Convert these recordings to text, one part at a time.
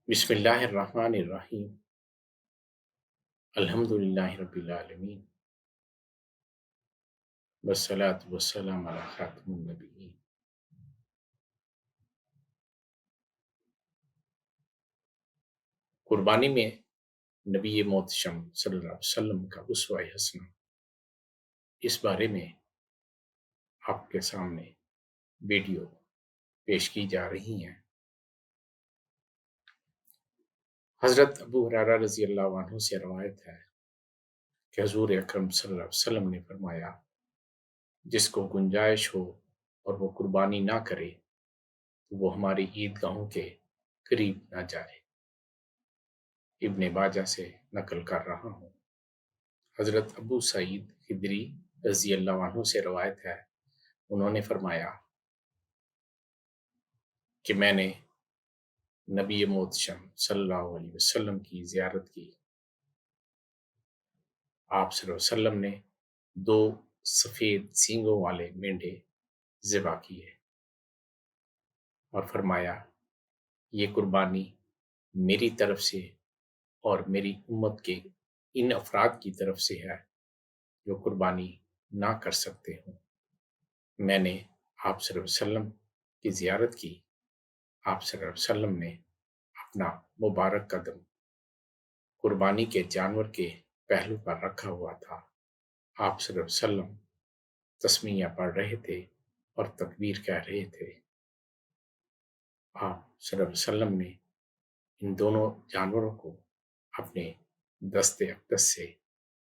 بسم اللہ الرحمن الرحیم الحمد للہ رب العالمین والصلاة والسلام علی خاتم النبیین۔ قربانی میں نبی محتشم صلی اللہ علیہ وسلم کا اسوہ حسنہ، اس بارے میں آپ کے سامنے ویڈیو پیش کی جا رہی ہیں۔ حضرت ابو ہریرہ رضی اللہ عنہ سے روایت ہے کہ حضور اکرم صلی اللہ علیہ وسلم نے فرمایا، جس کو گنجائش ہو اور وہ قربانی نہ کرے تو وہ ہماری عیدگاہوں کے قریب نہ جائے۔ ابن ماجہ سے نقل کر رہا ہوں۔ حضرت ابو سعید خدری رضی اللہ عنہ سے روایت ہے، انہوں نے فرمایا کہ میں نے نبی محتشم صلی اللہ علیہ وسلم کی زیارت کی۔ آپ صلی اللہ علیہ وسلم نے 2 سفید سینگوں والے مینڈھے ذبح کیے اور فرمایا، یہ قربانی میری طرف سے اور میری امت کے ان افراد کی طرف سے ہے جو قربانی نہ کر سکتے ہوں۔ میں نے آپ صلی اللہ علیہ وسلم کی زیارت کی۔ آپ صلی اللہ علیہ وسلم نے اپنا مبارک قدم قربانی کے جانور کے پہلو پر رکھا ہوا تھا۔ آپ صلی اللہ علیہ وسلم تسمیہ پڑھ رہے تھے اور تکبیر کہہ رہے تھے۔ آپ صلی اللہ علیہ وسلم نے ان دونوں جانوروں کو اپنے دست اقدس سے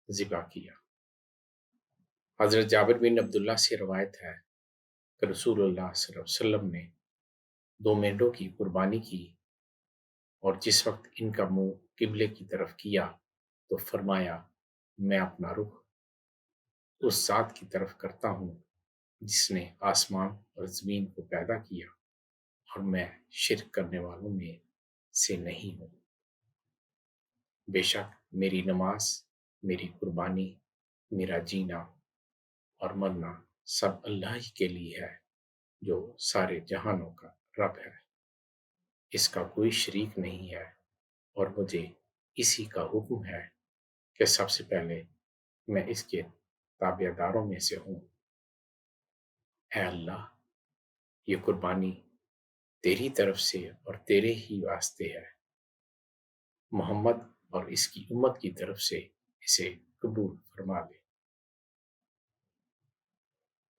ذبح کیا۔ حضرت جابر بن عبداللہ سے روایت ہے کہ رسول اللہ صلی اللہ علیہ وسلم نے 2 مینڈوں کی قربانی کی، اور جس وقت ان کا منہ قبلے کی طرف کیا تو فرمایا، میں اپنا رخ اس ذات کی طرف کرتا ہوں جس نے آسمان اور زمین کو پیدا کیا، اور میں شرک کرنے والوں میں سے نہیں ہوں۔ بے شک میری نماز، میری قربانی، میرا جینا اور مرنا سب اللہ ہی کے لیے ہے جو سارے جہانوں کا رب ہے۔ اس کا کوئی شریک نہیں ہے، اور مجھے اسی کا حکم ہے کہ سب سے پہلے میں اس کے تابع داروں میں سے ہوں۔ اے اللہ، یہ قربانی تیری طرف سے اور تیرے ہی واسطے ہے۔ محمد اور اس کی امت کی طرف سے اسے قبول فرما لے۔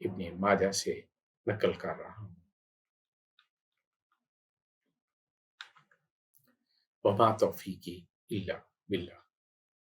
ابن ماجہ سے نقل کر رہا ہوں۔ وما توفیقی الا باللہ۔